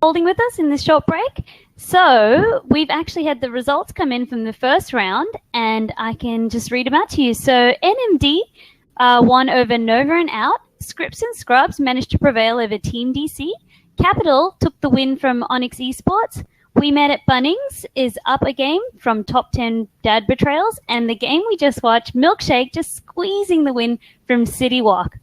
Holding with us in this short break. So we've actually had the results come in from the first round, and I can just read them out to you. So NMD won over Nova and Out. Scrpz and Scrpz managed to prevail over Team DC. Capital took the win from Onyx Esports. We Met at Bunnings is up a game from Top 10 Dad Betrayals. And the game we just watched, Milkshake, just squeezing the win from City Walk.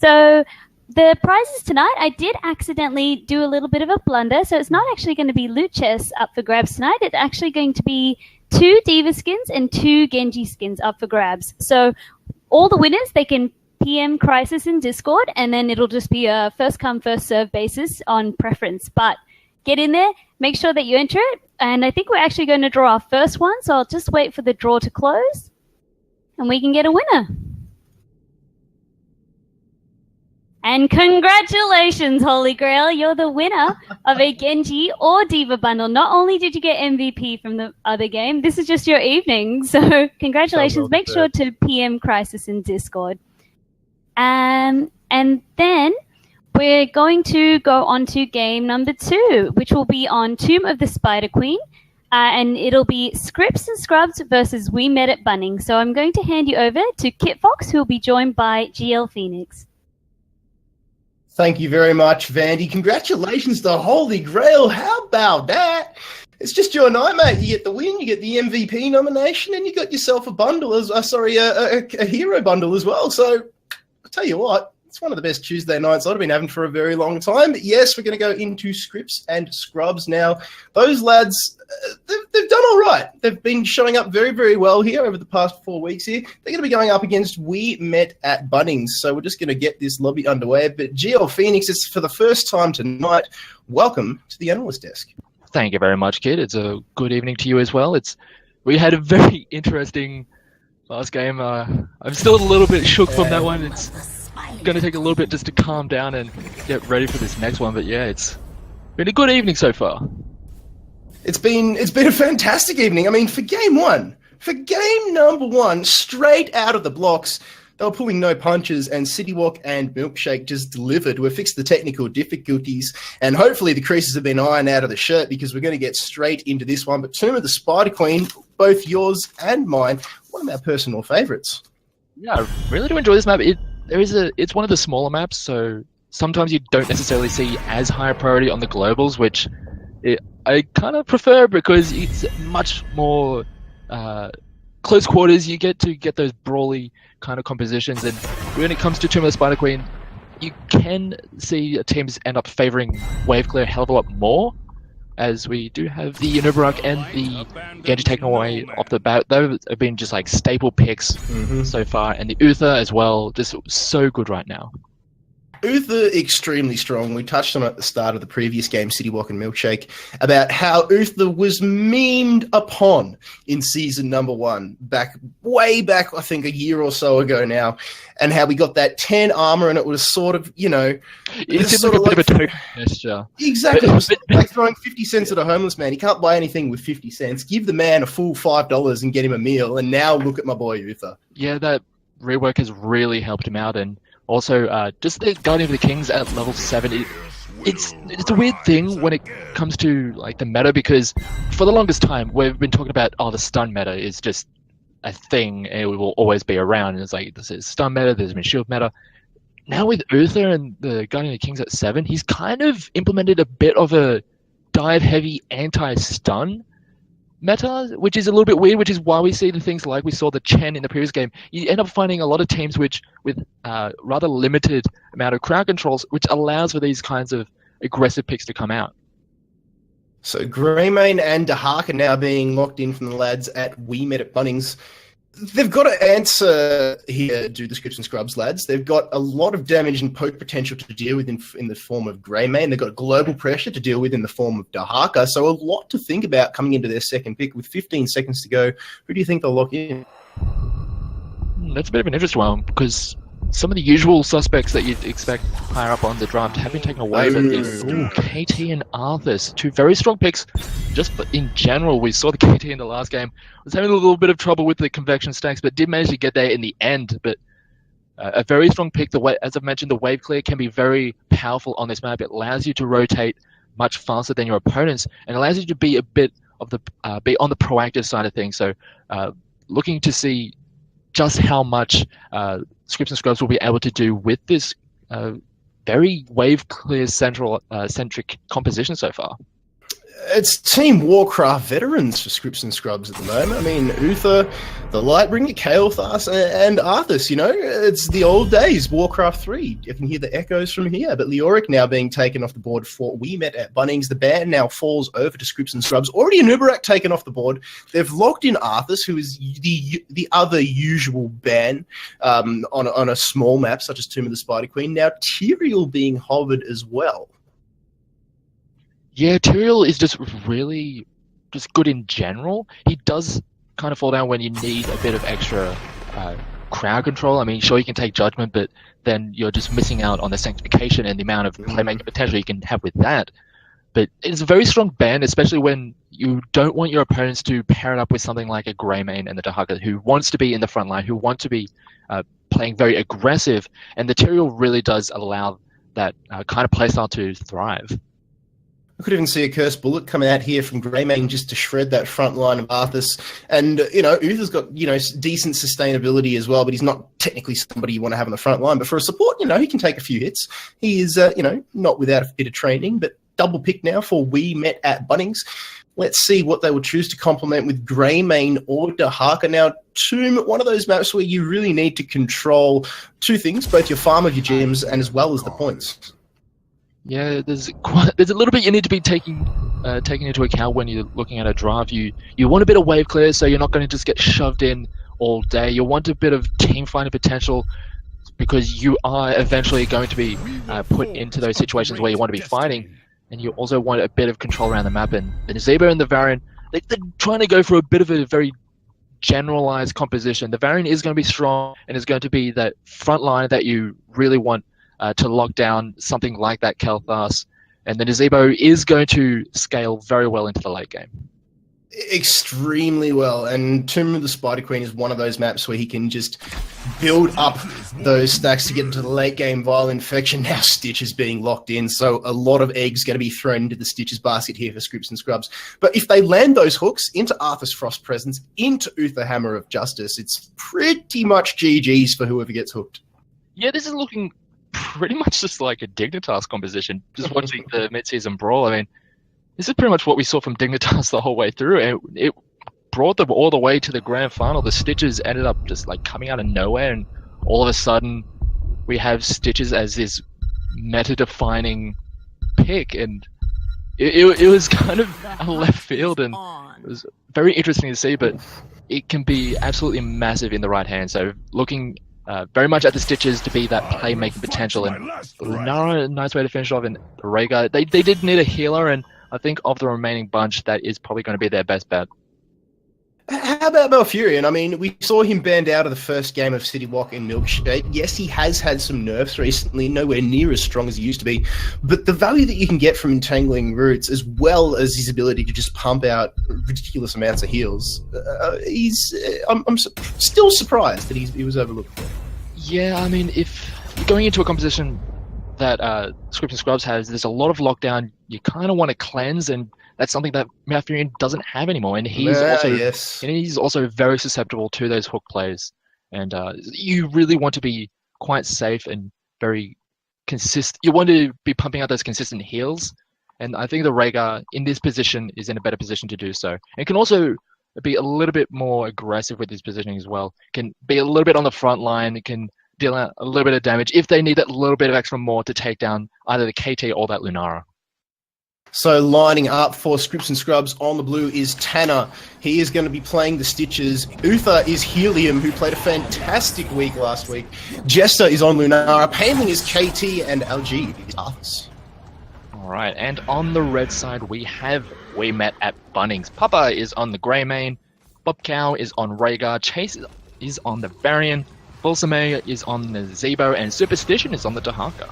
So the prizes tonight, I did accidentally do a little bit of a blunder. So it's not actually going to be loot chests up for grabs tonight. It's actually going to be 2 Diva skins and 2 Genji skins up for grabs. So all the winners, they can PM Crisis in Discord, and then it'll just be a first come, first serve basis on preference. But get in there, make sure that you enter it. And I think we're actually going to draw our first one. So I'll just wait for the draw to close and we can get a winner. And congratulations, Holy Grail. You're the winner of a Genji or Diva bundle. Not only did you get MVP from the other game, this is just your evening. So congratulations. Make sure to PM Crisis in Discord. And then we're going to go on to game number 2, which will be on Tomb of the Spider Queen. And it'll be Scrpz and Scrpz versus We Met at Bunnings. So I'm going to hand you over to Kitfox, who will be joined by GLPhoenix. Thank you very much, Vandy. Congratulations to Holy Grail. How about that? It's just your night, mate. You get the win, you get the MVP nomination, and you got yourself a bundle, a hero bundle as well. So I'll tell you what, it's one of the best Tuesday nights I've been having for a very long time. But yes, we're going to go into Scrpz and Scrpz now. Those lads, they've done all right. They've been showing up very, very well here over the past 4 weeks here. They're going to be going up against We Met at Bunnings. So we're just going to get this lobby underway. But GLPhoenix, it's for the first time tonight. Welcome to the analyst desk. Thank you very much, Kid. It's a good evening to you as well. We had a very interesting last game. I'm still a little bit shook from that one. It's going to take a little bit just to calm down and get ready for this next one. But yeah, it's been a good evening so far. It's been a fantastic evening. I mean, for game number 1, straight out of the blocks, they were pulling no punches, and City Walk and Milkshake just delivered. We've fixed the technical difficulties, and hopefully the creases have been ironed out of the shirt, because we're going to get straight into this one. But Tomb of the Spider Queen, both yours and mine, one of our personal favourites. Yeah, I really do enjoy this map. It's one of the smaller maps, so sometimes you don't necessarily see as high a priority on the globals, which I kind of prefer, because it's much more close quarters. You get to get those brawly kind of compositions, and when it comes to Tomb of the Spider Queen, you can see teams end up favouring wave clear a hell of a lot more, as we do have the Unubarak and the Genji taken away off the bat. Those have been just like staple picks so far, and the Uther as well, just so good right now. Uther, extremely strong. We touched on it at the start of the previous game, City Walk and Milkshake, about how Uther was memed upon in season number 1, way back, I think a year or so ago now, and how we got that 10 armor, and it was sort of, it's sort of a bit of a token gesture. Exactly. It was like throwing 50 cents at a homeless man. He can't buy anything with 50 cents. Give the man a full $5 and get him a meal, and now look at my boy Uther. Yeah, that rework has really helped him out, and also, just the Guardian of the Kings at level 7, it's a weird thing when it comes to like the meta, because for the longest time we've been talking about the stun meta is just a thing and it will always be around. And it's like, this is stun meta, there's been shield meta. Now with Uther and the Guardian of the Kings at 7, he's kind of implemented a bit of a dive heavy anti-stun meta, which is a little bit weird, which is why we see the things like we saw the Chen in the previous game. You end up finding a lot of teams with rather limited amount of crowd controls, which allows for these kinds of aggressive picks to come out. So Greymane and Dahak are now being locked in from the lads at We Met at Bunnings. They've got to answer here, do the Scrpz and Scrpz lads. They've got a lot of damage and poke potential to deal with in the form of Greymane. They've got global pressure to deal with in the form of Dahaka. So a lot to think about coming into their second pick. With 15 seconds to go, who do you think they'll lock in? That's a bit of an interesting one, because some of the usual suspects that you'd expect higher up on the draft have been taken away. But it's KT and Arthas, 2 very strong picks. Just in general, we saw the KT in the last game was having a little bit of trouble with the convection stacks, but did manage to get there in the end. But a very strong pick. As I've mentioned, the wave clear can be very powerful on this map. It allows you to rotate much faster than your opponents, and allows you to be a bit of the be on the proactive side of things. So looking to see just how much Scrpz and Scrubs will be able to do with this very wave clear centric composition so far. It's Team Warcraft veterans for Scrpz and Scrubs at the moment. I mean, Uther, the Lightbringer, Kael'thas, and Arthas, you know, it's the old days, Warcraft 3. You can hear the echoes from here. But Leoric now being taken off the board for We Met at Bunnings. The ban now falls over to Scrpz and Scrubs. Already an Uberak taken off the board. They've locked in Arthas, who is the other usual ban on a small map, such as Tomb of the Spider Queen. Now Tyrael being hovered as well. Yeah, Tyrael is just really just good in general. He does kind of fall down when you need a bit of extra crowd control. I mean, sure, you can take Judgment, but then you're just missing out on the Sanctification and the amount of playmaking potential you can have with that. But it's a very strong ban, especially when you don't want your opponents to pair it up with something like a Greymane and the Dahaka, who wants to be in the front line, who want to be playing very aggressive. And the Tyrael really does allow that kind of playstyle to thrive. I could even see a Cursed Bullet coming out here from Greymane just to shred that front line of Arthas. And, you know, Uther's got, you know, decent sustainability as well, but he's not technically somebody you want to have on the front line. But for a support, you know, he can take a few hits. He is, you know, not without a bit of training, but double pick now for We Met at Bunnings. Let's see what they will choose to complement with Greymane or Dahaka. Now, Tomb, one of those maps where you really need to control two things, both your farm of your gems and as well as the points. Yeah, there's a little bit you need to be taking into account when you're looking at a draft. You want a bit of wave clear, so you're not going to just get shoved in all day. You want a bit of team fighting potential, because you are eventually going to be put into those situations where you want to be fighting, and you also want a bit of control around the map. And the Zebo and the Varian, they're trying to go for a bit of a very generalized composition. The Varian is going to be strong, and is going to be that front line that you really want to lock down something like that Kael'thas, and the Nazebo is going to scale very well into the late game. Extremely well, and Tomb of the Spider Queen is one of those maps where he can just build up those stacks to get into the late game. Vile Infection, now Stitch is being locked in, so a lot of eggs going to be thrown into the Stitches basket here for Scrpz and Scrubs. But if they land those hooks into Arthas Frost Presence, into Uther Hammer of Justice, it's pretty much GG's for whoever gets hooked. Yeah, this is looking pretty much just like a Dignitas composition. Just watching the mid-season brawl, I mean, this is pretty much what we saw from Dignitas the whole way through. It brought them all the way to the grand final. The Stitches ended up just like coming out of nowhere, and all of a sudden we have Stitches as this meta-defining pick, and it was kind of a left field, and it was very interesting to see, but it can be absolutely massive in the right hand. So looking very much at the Stitches to be that playmaking potential, and Lunara, a nice way to finish off, and Rhaegar, they did need a healer, and I think of the remaining bunch, that is probably going to be their best bet. How about Malfurion? I mean, we saw him banned out of the first game of City Walk in Milkshake. Yes, he has had some nerfs recently, nowhere near as strong as he used to be, but the value that you can get from Entangling Roots, as well as his ability to just pump out ridiculous amounts of heals, I'm still surprised that he was overlooked. Yeah, I mean, if going into a composition that Scrpz and Scrubs has, there's a lot of lockdown. You kind of want to cleanse, and that's something that Malfurion doesn't have anymore. And he's also very susceptible to those hook plays. And you really want to be quite safe and very consistent. You want to be pumping out those consistent heals. And I think the Rhaegar in this position is in a better position to do so. And can also be a little bit more aggressive with his positioning as well. Can be a little bit on the front line. It can deal out a little bit of damage if they need that little bit of extra more to take down either the KT or that Lunara. So lining up for Scrpz and Scrubs on the blue is Tanner. He is going to be playing the Stitches. Uther is Helium, who played a fantastic week last week. Jester is on Lunara. Painling is KT, and LG is Arthas. All right, and on the red side, we have We Met at Bunnings. Papa is on the Greymane. Bob Cow is on Rhaegar. Chase is on the Varian. Balsame is on the Zebo, and Superstition is on the Dahaka.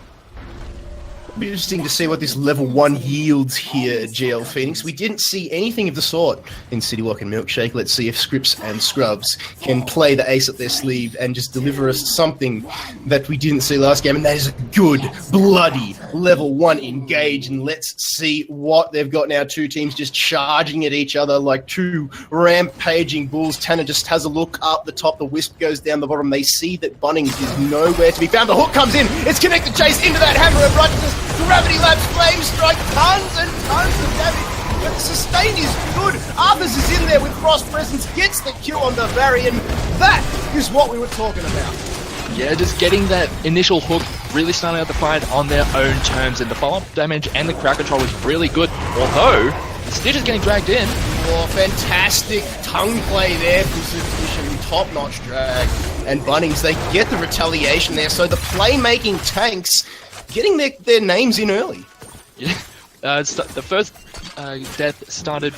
be interesting to see what this level 1 yields here at GLPhoenix. We didn't see anything of the sort in Citywalk and Milkshake. Let's see if Scrpz and Scrpz can play the ace up their sleeve and just deliver us something that we didn't see last game, and that is a good, bloody level 1 engage. And let's see what they've got now. Two teams just charging at each other like two rampaging bulls. Tanner just has a look up the top. The Wisp goes down the bottom. They see that Bunnings is nowhere to be found. The hook comes in. It's connected Chase into that hammer of righteousness. Gravity Labs flame strike. Tons and tons of damage. But the sustain is good. Arthurs is in there with Frost Presence. Gets the kill on the Varian. That is what we were talking about. Yeah, just getting that initial hook, really starting out the fight on their own terms, and the follow-up damage and the crowd control was really good, although Stitch is getting dragged in. Oh, fantastic tongue play there from Superstition, top-notch drag. And Bunnings, they get the retaliation there, so the playmaking tanks getting their names in early. Yeah, the first death started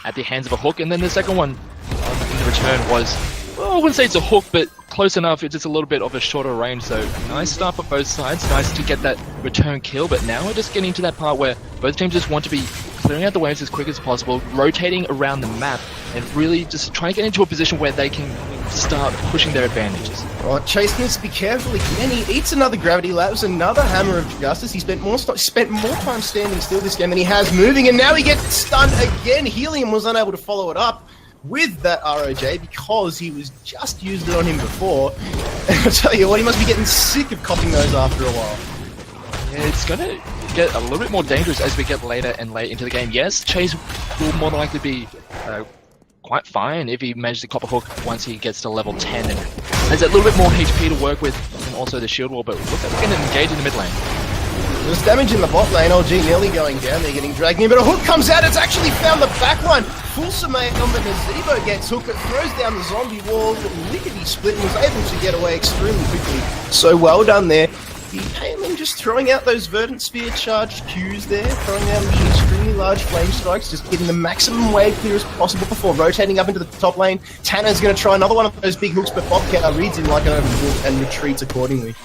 at the hands of a hook, and then the second one in the return was, well, I wouldn't say it's a hook, but close enough. It's just a little bit of a shorter range, so nice start for both sides. Nice to get that return kill, but now we're just getting to that part where both teams just want to be clearing out the waves as quick as possible, rotating around the map, and really just trying to get into a position where they can start pushing their advantages. Oh, Chase needs to be careful again. He eats another Gravity Labs, another Hammer of Justice. He spent more time standing still this game than he has moving, and now he gets stunned again. Helium was unable to follow it up with that ROJ because he was just used it on him before. And I'll tell you what, he must be getting sick of copying those after a while. Yeah, it's going to get a little bit more dangerous as we get later and later into the game. Yes, Chase will more than likely be quite fine if he manages to cop a hook once he gets to level 10 and has a little bit more HP to work with, and also the shield wall, but looks like we're going to engage in the mid lane. There's damage in the bot lane. LG nearly going down. They're getting dragged in, but a hook comes out. It's actually found the backline. Full summate on the Nazebo gets hooked. It throws down the zombie wall. Lickety split and was able to get away extremely quickly. So well done there. The Painling just throwing out those Verdant Spear charged Qs there, throwing out the extremely large flame strikes, just getting the maximum wave clear as possible before rotating up into the top lane. Tanner's going to try another one of those big hooks, but Bobcat reads him like an open book and retreats accordingly.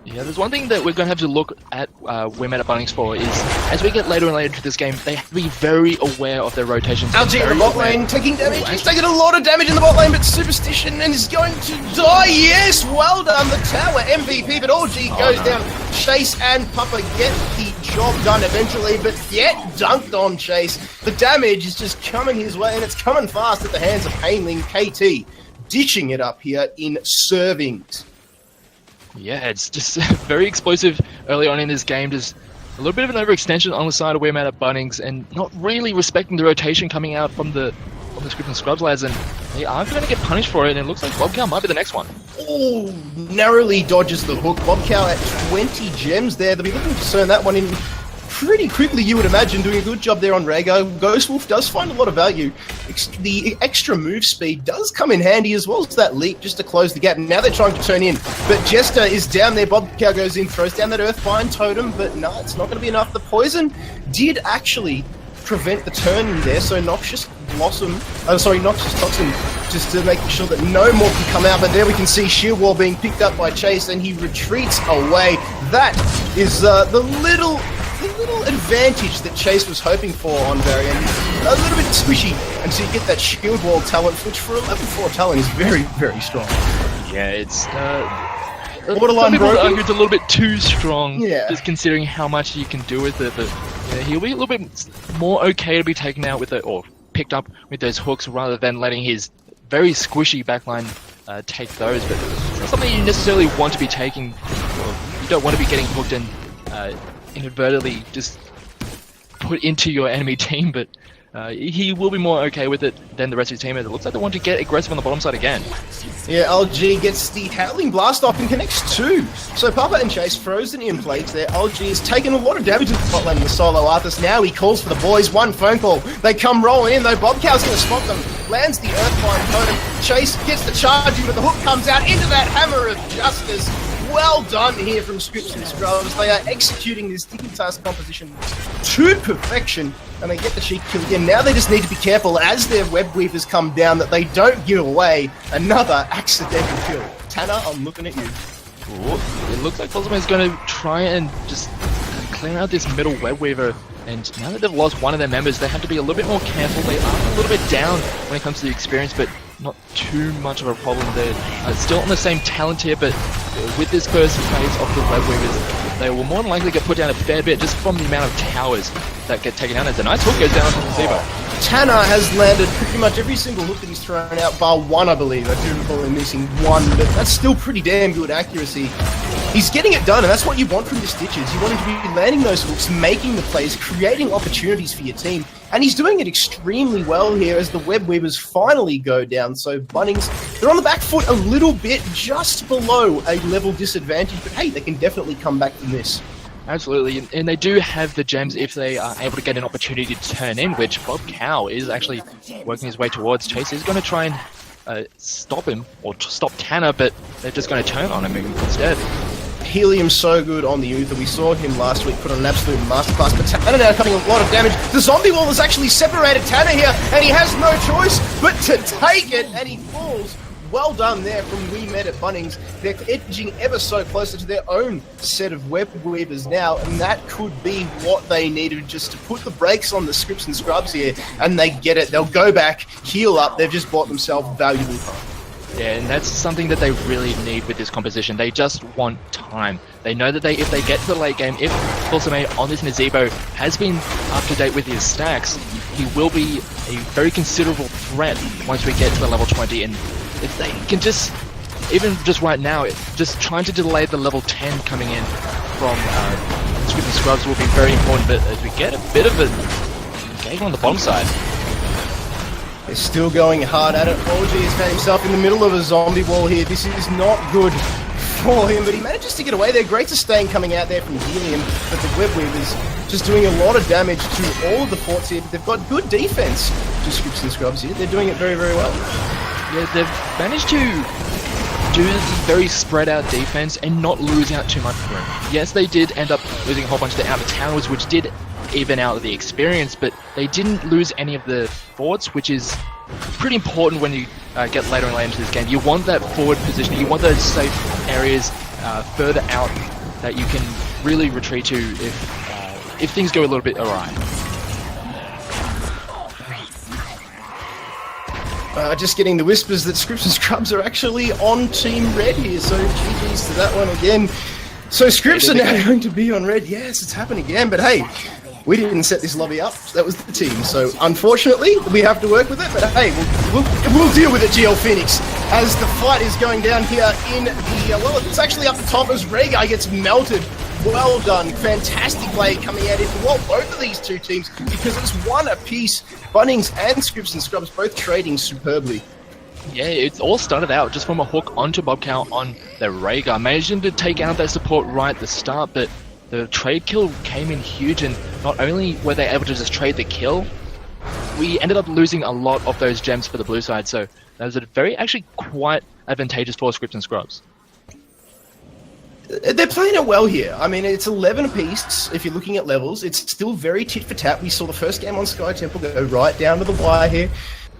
Yeah, there's one thing that we're going to have to look at Women at Bunnings for is, as we get later and later into this game, they have to be very aware of their rotations. LG in the bot lane, taking damage. He's taking a lot of damage in the bot lane, but Superstition and is going to die. Yes, well done, the tower MVP, but LG goes down. Chase and Papa get the job done eventually, but get dunked on Chase. The damage is just coming his way, and it's coming fast at the hands of Painling. KT ditching it up here in servings. Yeah, it's just very explosive early on in this game. Just a little bit of an overextension on the side of Weird at Bunnings, and not really respecting the rotation coming out from the Scrpz and Scrpz lads, and they are going to get punished for it, and it looks like Bobcow might be the next one. Oh, narrowly dodges the hook. Bobcow at 20 gems there. They'll be looking to turn that one in pretty quickly, you would imagine, doing a good job there on Rhaego. Ghostwolf does find a lot of value. The extra move speed does come in handy, as well as that leap just to close the gap. Now they're trying to turn in, but Jester is down there. Bobcow goes in, throws down that Earthbind totem, but no, it's not going to be enough. The poison did actually prevent the turn in there, so Noxious Toxin, just to make sure that no more can come out. But there we can see Shield Wall being picked up by Chase, and he retreats away. That is the little advantage that Chase was hoping for on Varian. A little bit squishy until you get that Shield Wall talent, which for a level 4 talent is very, very strong. Yeah, it's Borderline some people broken. argue it's a little bit too strong, Yeah. just considering how much you can do with it, but yeah, he'll be a little bit more okay to be taken out with it, or picked up with those hooks, rather than letting his very squishy backline take those. But it's not something you necessarily want to be taking, or you don't want to be getting hooked and inadvertently just put into your enemy team, but he will be more okay with it than the rest of his team. It looks like they want to get aggressive on the bottom side again. Yeah, LG gets the Howling Blast off and connects 2. So Papa and Chase frozen in place there. LG has taken a lot of damage in the bot lane in the solo Arthas. Now he calls for the boys. One phone call. They come rolling in though. Bobcow's going to spot them. Lands the Earthbind totem. Chase gets the charge in, but the hook comes out into that Hammer of Justice. Well done here from Scrpz and Scrpz. They are executing this Dignitas composition to perfection, and they get the cheek kill again. Now they just need to be careful as their web weavers come down that they don't give away another accidental kill. Tanner, I'm looking at you. Ooh, it looks like Cosmo is going to try and just clearing out this middle web weaver, and now that they've lost one of their members, they have to be a little bit more careful. They are a little bit down when it comes to the experience, but not too much of a problem. They're still on the same talent tier, but with this first phase of the web weavers, they will more than likely get put down a fair bit just from the amount of towers that get taken down. As a nice hook goes down onto the Zebo. Tanner has landed pretty much every single hook that he's thrown out, bar one, I believe. I do recall him missing one, but that's still pretty damn good accuracy. He's getting it done, and that's what you want from the Stitches. You want him to be landing those hooks, making the plays, creating opportunities for your team, and he's doing it extremely well here as the web weavers finally go down. So Bunnings, they're on the back foot a little bit, just below a level disadvantage, but hey, they can definitely come back from this. Absolutely, and they do have the gems if they are able to get an opportunity to turn in, which Bob Cow is actually working his way towards. Chase is going to try and stop him, or stop Tanner, but they're just going to turn on him instead. Helium's so good on the Uther. We saw him last week put on an absolute masterclass, but Tanner now cutting a lot of damage. The zombie wall has actually separated Tanner here, and he has no choice but to take it, and he falls. Well done there from We Met at Bunnings. They're edging ever so closer to their own set of web weavers now, and that could be what they needed just to put the brakes on the Scrpz and Scrpz here, and they get it. They'll go back, heal up. They've just bought themselves valuable time. Yeah, and that's something that they really need with this composition. They just want time. They know that if they get to the late game, if Pulsame on this Nazebo has been up to date with his stacks, he will be a very considerable threat once we get to the level 20. And if they can just, even just right now, just trying to delay the level 10 coming in from Scrpz and Scrpz will be very important. But as we get a bit of a game on the bottom side. They're still going hard at it. OG has found himself in the middle of a zombie wall here. This is not good for him, but he manages to get away there. Great sustain coming out there from Helium, but the web weavers just doing a lot of damage to all of the forts here. But they've got good defense to Scrpz and Scrpz here. They're doing it very, very well. Yeah, they've managed to do the very spread out defense and not lose out too much room. Yes, they did end up losing a whole bunch of the outer towers, which did even out of the experience, but they didn't lose any of the forts, which is pretty important when you get later and later into this game. You want that forward position, you want those safe areas further out that you can really retreat to if things go a little bit awry. Just getting the whispers that Scrpz and Scrpz are actually on Team Red here, so GG's to that one again. So Scrpz are now going to be on Red. Yes, it's happened again, but hey, we didn't set this lobby up. That was the team. So unfortunately, we have to work with it. But hey, we'll deal with it, GLPhoenix, as the fight is going down here in the well, it's actually up the top as Rhaegar gets melted. Well done, fantastic play coming out into both of these two teams because it's one apiece. Bunnings and Scrpz and Scrpz both trading superbly. Yeah, it all started out just from a hook onto Bobcow on the Rhaegar, managing to take out that support right at the start, but the trade kill came in huge, and not only were they able to just trade the kill, we ended up losing a lot of those gems for the blue side, so that was actually quite advantageous for Scrpz and Scrpz. They're playing it well here. I mean, it's 11 apiece if you're looking at levels. It's still very tit for tat. We saw the first game on Sky Temple go right down to the wire here.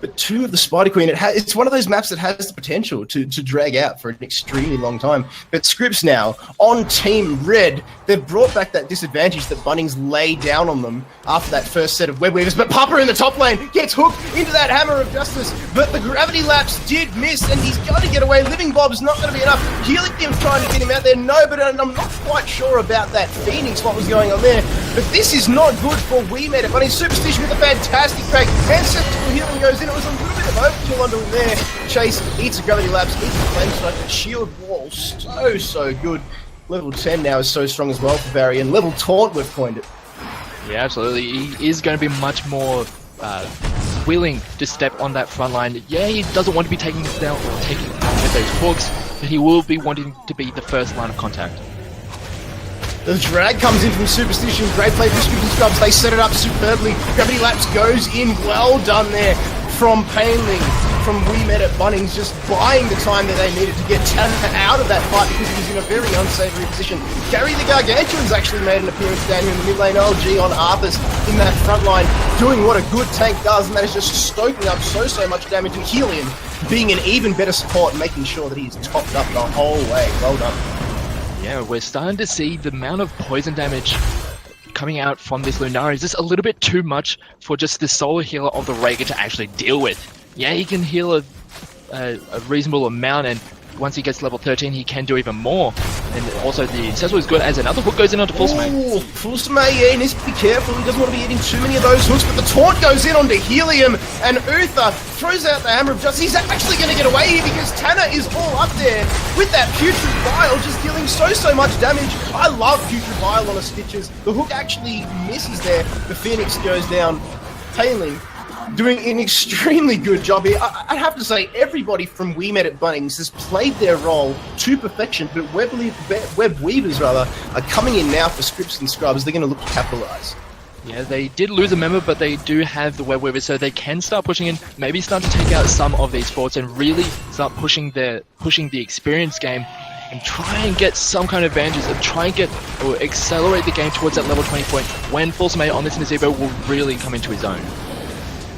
But 2 of the Spider Queen, it's one of those maps that has the potential to drag out for an extremely long time. But Scrpz now, on Team Red, they've brought back that disadvantage that Bunnings laid down on them after that first set of web weavers. But Papa in the top lane gets hooked into that Hammer of Justice. But the gravity lapse did miss, and he's going to get away. Living Bob's not going to be enough. Helium's trying to get him out there. No, but I'm not quite sure about that Phoenix, what was going on there. But this is not good for We Met It. Bunnings Superstition with a fantastic break. Ancestral Healing goes in. It was a little bit of overkill under him there. Chase eats a gravity lapse, eats a flame strike, but shield wall so good. Level 10 now is so strong as well for Barry, and level taunt we've coined it. Yeah, absolutely. He is going to be much more willing to step on that front line. Yeah, he doesn't want to be taking down or taking out with those hooks, but he will be wanting to be the first line of contact. The drag comes in from Superstition. Great play from Scrpz and Scrpz. They set it up superbly. Gravity Lapse goes in. Well done there from Painling, from We Met at Bunnings, just buying the time that they needed to get Tanner out of that fight because he was in a very unsavory position. Gary the Gargantuan's actually made an appearance down here in the mid lane. OG on Arthur's in that front line, doing what a good tank does, and that is just stoking up so much damage. And Helium being an even better support, making sure that he's topped up the whole way. Well done. Yeah, we're starting to see the amount of poison damage coming out from this Lunara is just a little bit too much for just the solo healer of the Rhaegar to actually deal with. Yeah, he can heal a reasonable amount, and once he gets level 13, he can do even more. And also the accessory is good as another hook goes in onto Fulsmay. Ooh, Fulsmay, yeah, he needs to be careful. He doesn't want to be hitting too many of those hooks, but the taunt goes in onto Helium, and Uther throws out the Hammer of Justice. He's actually going to get away here because Tanner is all up there with that Putrid Vial, just dealing so much damage. I love Putrid Vial on a Stitches. The hook actually misses there. The Phoenix goes down. Painling doing an extremely good job here. I'd have to say everybody from We Met at Bunnings has played their role to perfection, but Web Weavers are coming in now for Scrpz and Scrpz. They're going to look to capitalise. Yeah, they did lose a member, but they do have the Web Weavers, so they can start pushing in, maybe start to take out some of these forts and really start pushing the experience game and try and get some kind of advantages and try and get or accelerate the game towards that level 20 point when Fulsmay on this Nazebo will really come into his own.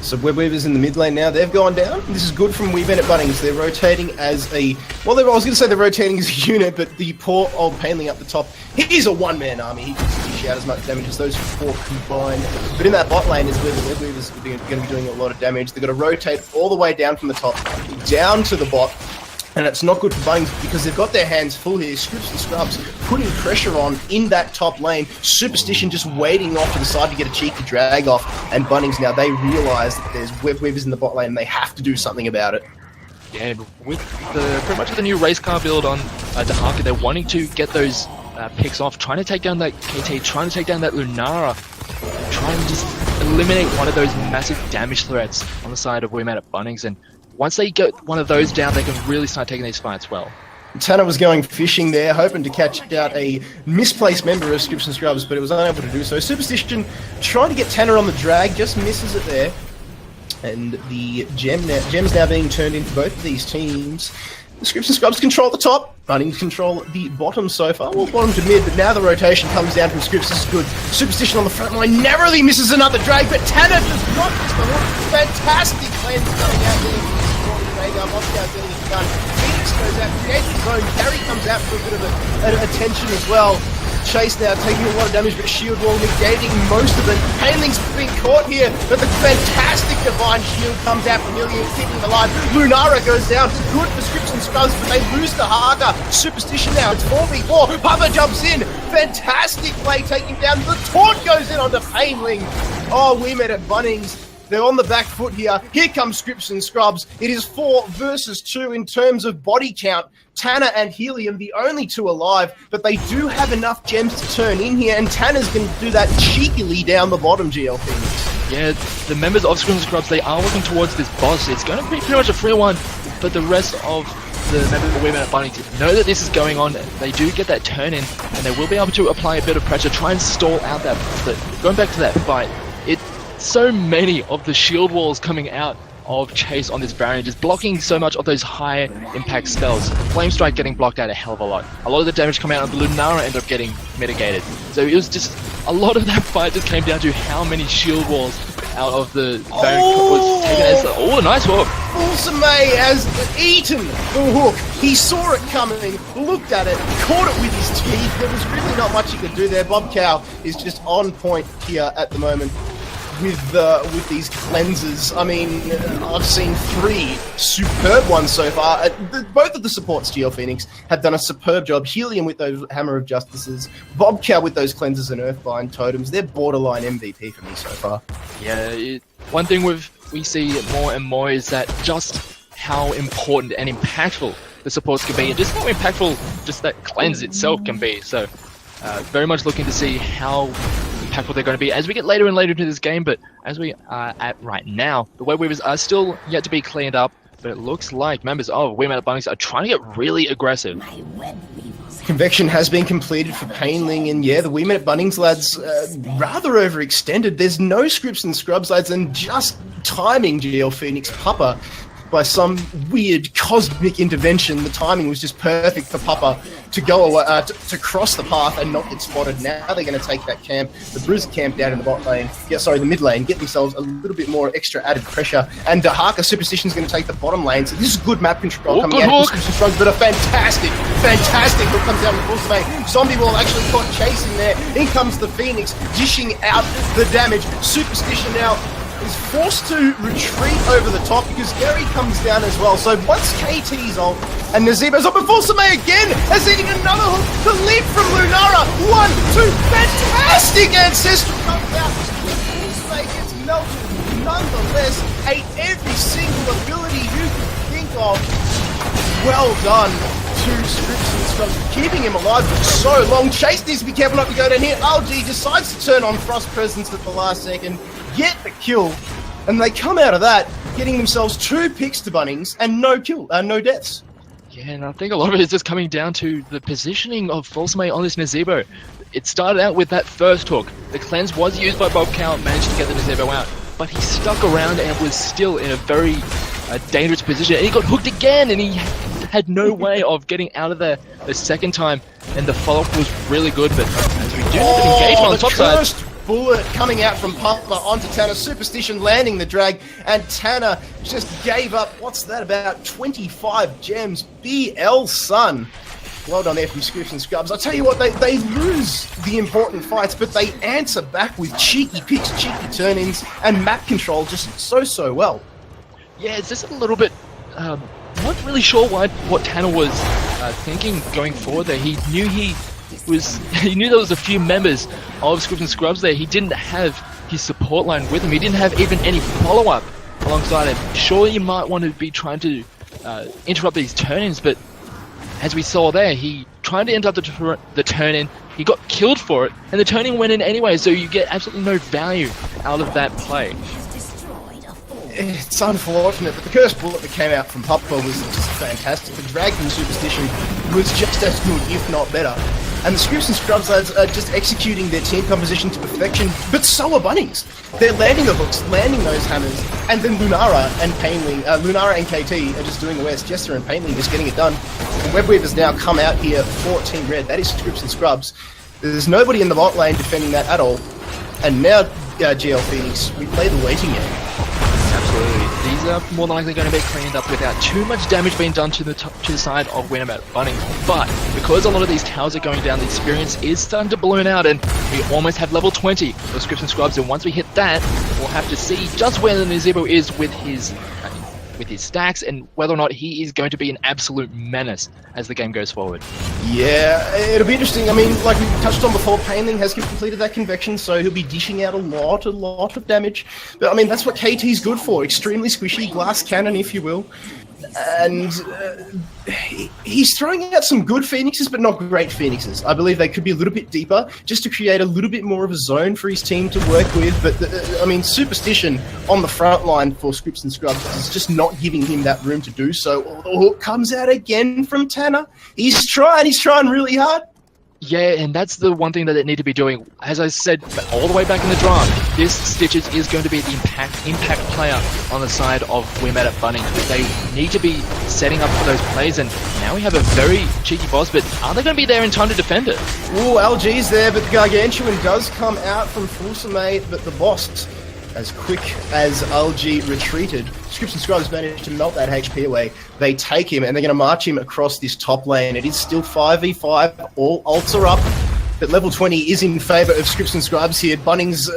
So Web Weavers in the mid lane now, they've gone down. This is good from We Met at Bunnings. They're rotating as a... Well, I was going to say they're rotating as a unit, but the poor old Painling up the top, he's a one-man army. He can dish out as much damage as those four combined. But in that bot lane is where the Web Weavers are going to be doing a lot of damage. They've got to rotate all the way down from the top, down to the bot. And it's not good for Bunnings because they've got their hands full here. Scrpz and Scrpz putting pressure on in that top lane. Superstition just waiting off to the side to get a cheeky drag off. And Bunnings now, they realise that there's Web Weavers in the bot lane and they have to do something about it. Yeah, with pretty much the new race car build on Dahaka, they're wanting to get those picks off, trying to take down that KT, trying to take down that Lunara, trying to just eliminate one of those massive damage threats on the side of We Met at Bunnings. And once they get one of those down, they can really start taking these fights well. Tanner was going fishing there, hoping to catch out a misplaced member of Scrpz and Scrpz, but it was unable to do so. Superstition trying to get Tanner on the drag, just misses it there. And the gems now being turned into both of these teams. The Scrpz and Scrpz control the top, Bunnings control the bottom so far. Well, bottom to mid, but now the rotation comes down from Scrpz. This is good. Superstition on the front line narrowly misses another drag, but Tanner does not miss the hook. Fantastic cleanse coming out there. Moscow getting it done. Phoenix goes out, creates his own. Gary comes out for a bit of attention as well. Chase now taking a lot of damage, but Shield Wall negating most of it. Painling's being caught here, but the fantastic Divine Shield comes out from Ilian, keeping him alive. Lunara goes down. Good for Scrpz and Scrpz, but they lose to Haga. Superstition now, it's 4v4. Papa jumps in. Fantastic play taking down. The taunt goes in onto Painling. Oh, We Met at Bunnings. They're on the back foot here. Here comes Scrpz and Scrpz. It is 4 versus 2 in terms of body count. Tanner and Helium, the only two alive, but they do have enough gems to turn in here, and Tanner's going to do that cheekily down the bottom, GLPhoenix. Yeah, the members of Scrpz and Scrpz, they are working towards this boss. It's going to be pretty much a 3-1, but the rest of the members of We Met at Bunnings know that this is going on. They do get that turn in, and they will be able to apply a bit of pressure, try and stall out that. But going back to that fight, so many of the shield walls coming out of Chase on this Baron, just blocking so much of those high impact spells. Flame Strike getting blocked out a hell of a lot. A lot of the damage coming out of the Lunara ended up getting mitigated. So it was just, a lot of that fight just came down to how many shield walls out of the Baron was taken as... Oh, nice hook! Fulsmay has eaten the hook. He saw it coming, looked at it, caught it with his teeth. There was really not much he could do there. Bob Cow is just on point here at the moment with these cleanses. I mean, I've seen 3 superb ones so far. Both of the supports, GLPhoenix, have done a superb job. Helium with those Hammer of Justices, Bobcow with those cleanses and Earthbind totems. They're borderline MVP for me so far. Yeah, one thing we see more and more is that just how important and impactful the supports can be, and just how impactful just that cleanse itself can be. So, very much looking to see how impactful they're going to be as we get later and later into this game, but as we are at right now, the Web Weavers are still yet to be cleaned up, but it looks like members of We Met at Bunnings are trying to get really aggressive. Convection has been completed for Painling, and yeah, the We Met at Bunnings lads rather overextended. There's no Scrpz and Scrpz lads, and just timing GLPhoenix Papa by some weird cosmic intervention, the timing was just perfect for Papa to go away, to cross the path and not get spotted. Now they're going to take that camp, the Bruiser camp down in the bot lane, the mid lane, get themselves a little bit more extra added pressure. And Dahaka Superstition's going to take the bottom lane. So this is good map control coming out. Strokes, but a fantastic hook comes down with Bullsmane. Zombie Wall actually caught chasing there. In comes the Phoenix, dishing out the damage. Superstition now is forced to retreat over the top because Gary comes down as well. So once KT's ult and Nazebo's up, but Bullsmane again has eating another hook. The leap from Lunara. 1, 2, fantastic ancestral comes out. Bullsmane gets melted. Nonetheless, ate every single ability you could think of. Well done to Scrpz and Scrpz, keeping him alive for so long. Chase needs to be careful not to go down here. LG decides to turn on Frost Presence at the last second, get the kill, and they come out of that getting themselves 2 picks to Bunnings and no deaths. Yeah, and I think a lot of it is just coming down to the positioning of Bullsmane on this Nazebo. It started out with that first hook. The cleanse was used by Bob Cow, managed to get the Nazebo out, but he stuck around and was still in a very dangerous position. And he got hooked again, and he had no way of getting out of there the second time. And the follow-up was really good, but as we do have an engagement on the top side. Bullet coming out from Papa onto Tanner. Superstition landing the drag, and Tanner just gave up, what's that, about 25 gems. BL, son. Well done there from Scrpz and Scrpz. I'll tell you what, they lose the important fights, but they answer back with cheeky picks, cheeky turn-ins, and map control just so well. Yeah, it's just a little bit... not really sure what Tanner was thinking going forward there. He knew he knew there was a few members of Scrpz and Scrpz there. He didn't have his support line with him. He didn't have even any follow-up alongside him. Sure, you might want to be trying to interrupt these turn-ins, but as we saw there, he tried to interrupt the turn-in. He got killed for it, and the turn-in went in anyway, so you get absolutely no value out of that play. It's unfortunate, but the cursed bullet that came out from Papa was just fantastic. The drag from Superstition was just as good, if not better. And the Scrpz and Scrpz lads are just executing their team composition to perfection, but so are Bunnings. They're landing the hooks, landing those hammers, and then Lunara and KT are just doing the worst. Jester and Painley just getting it done. The Webweaver's now come out here for Team Red. That is Scrpz and Scrpz. There's nobody in the bot lane defending that at all. And now, GLPhoenix, we play the waiting game. Absolutely. These are more than likely going to be cleaned up without too much damage being done to the side of Winamax Bunnings. But because a lot of these towers are going down, the experience is starting to balloon out, and we almost have level 20 for Scrpz and Scrpz. And once we hit that, we'll have to see just where the Nazebo is with his stacks, and whether or not he is going to be an absolute menace as the game goes forward. Yeah, it'll be interesting. I mean, like we touched on before, Painling has completed that convection, so he'll be dishing out a lot of damage. But I mean, that's what KT's good for. Extremely squishy, glass cannon, if you will. And he's throwing out some good Phoenixes, but not great Phoenixes. I believe they could be a little bit deeper, just to create a little bit more of a zone for his team to work with. But, I mean, Superstition on the front line for Scrpz and Scrpz is just not giving him that room to do so. The hook comes out again from Tanner. He's trying really hard. Yeah, and that's the one thing that they need to be doing. As I said all the way back in the draft, this Stitches is going to be the impact player on the side of Winamax Bunnings. They need to be setting up for those plays, and now we have a very cheeky boss, but are they going to be there in time to defend it? Ooh, LG's there, but the Gargantuan does come out from Fulsame, but the boss, as quick as LG retreated, Scrpz and Scrpz managed to melt that HP away. They take him, and they're going to march him across this top lane. It is still 5v5, all ults are up, but level 20 is in favour of Scrpz and Scrpz here. Bunnings,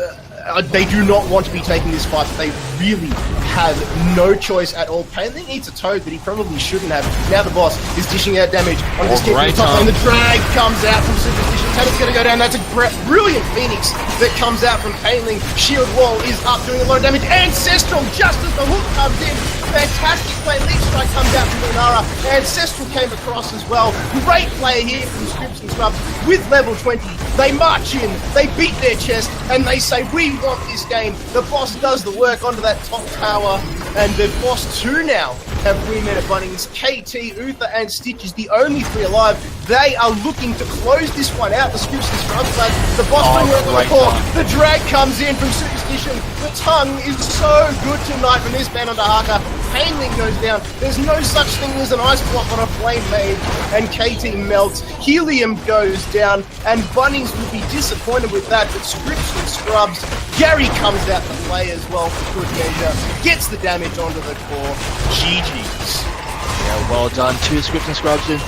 they do not want to be taking this fight. They really have no choice at all. Painling eats a toad, but he probably shouldn't have. Now the boss is dishing out damage on this kid from the top lane. The drag comes out from Superstition. Tanner's going to go down. That's a brilliant Phoenix that comes out from Painling. Shield wall is up, doing a lot of damage. Ancestral, just as the hook comes in. Fantastic play. Leaf Strike comes out from Lunara. Ancestral came across as well. Great play here from Scrpz and Scrpz with level 20. They march in, they beat their chest, and they say, we want this game. The boss does the work onto that top tower, and the boss 2 now have Winamax Bunnings. KT, Uther, and Stitch is the only 3 alive. They are looking to close this one out. The Scrpz and Scrpz, the boss doing work on the core. The drag comes in from Superstition. The tongue is so good tonight from this man on Dahaka. Chainlink goes down. There's no such thing as an ice block on a Flame Mage, and KT melts. Helium goes down, and Bunnings will be disappointed with that, but Scrpz and Scrpz. Gary comes out to play as well for good measure, gets the damage onto the core. GG's. Yeah, well done to Scrpz and Scrpz. And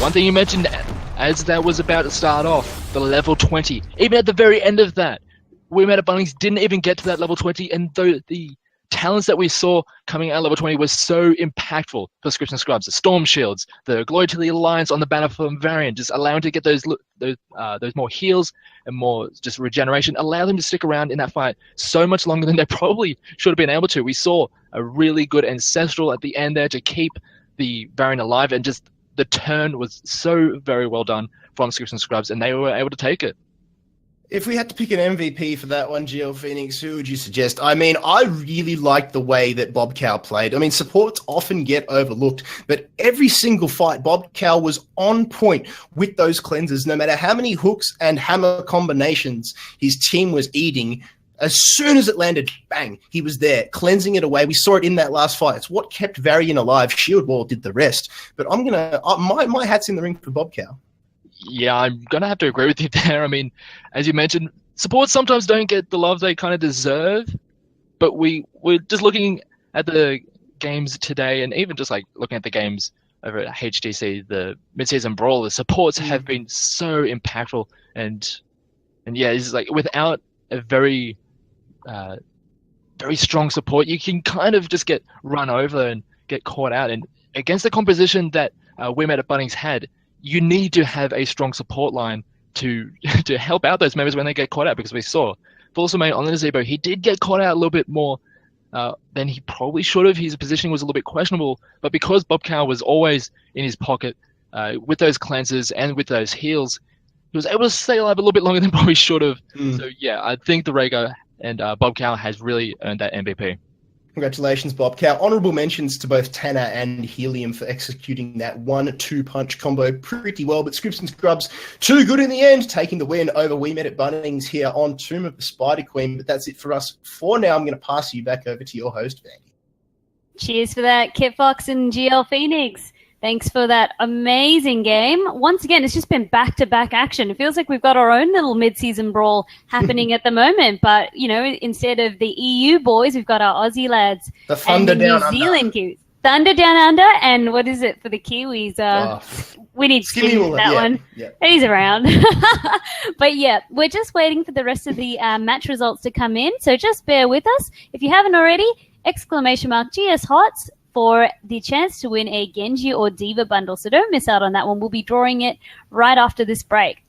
one thing you mentioned as that was about to start off, the level 20. Even at the very end of that, we met at Bunnings didn't even get to that level 20, and the talents that we saw coming out of level 20 were so impactful for Scrpz and Scrpz. The Storm Shields, the Glory to the Alliance on the banner from variant, just allowing to get those more heals and more just regeneration, allow them to stick around in that fight so much longer than they probably should have been able to. We saw a really good Ancestral at the end there to keep the variant alive, and just the turn was so very well done from Scrpz and Scrpz, and they were able to take it. If we had to pick an MVP for that one, GLPhoenix, who would you suggest? I mean, I really liked the way that Bob Cow played. I mean, supports often get overlooked, but every single fight, Bob Cow was on point with those cleansers. No matter how many hooks and hammer combinations his team was eating, as soon as it landed, bang, he was there, cleansing it away. We saw it in that last fight. It's what kept Varian alive. Shield Wall did the rest. But I'm going to my hat's in the ring for Bob Cow. Yeah, I'm going to have to agree with you there. I mean, as you mentioned, supports sometimes don't get the love they kind of deserve, but we're just looking at the games today, and even just like looking at the games over at HDC, the mid-season brawl, the supports have been so impactful, and yeah, it's like without a very strong support, you can kind of just get run over and get caught out. And against the composition that we met at Bunnings had, you need to have a strong support line to help out those members when they get caught out, because we saw Fulsome on the Zebo, he did get caught out a little bit more than he probably should have. His positioning was a little bit questionable, but because Bob Cow was always in his pocket with those cleansers and with those heals, he was able to stay alive a little bit longer than probably should have. So yeah, I think the Rhaegar and Bob Cow has really earned that MVP. Congratulations, Bob Cow. Honourable mentions to both Tanner and Helium for executing that 1-2 punch combo pretty well, but Scrpz and Scrpz too good in the end, taking the win over We Met at Bunnings here on Tomb of the Spider Queen. But that's it for us for now. I'm going to pass you back over to your host, Vandy. Cheers for that, Kitfox and GLPhoenix. Thanks for that amazing game. Once again, it's just been back-to-back action. It feels like we've got our own little mid-season brawl happening at the moment. But, you know, instead of the EU boys, we've got our Aussie lads. The Thunder and Down New Zealand Kiwis. Thunder Down Under. And what is it for the Kiwis? We need Skimmy for that one. Yeah. He's around. But, yeah, we're just waiting for the rest of the match results to come in. So just bear with us. If you haven't already, !GS HOTS for the chance to win a Genji or Diva bundle. So don't miss out on that one. We'll be drawing it right after this break.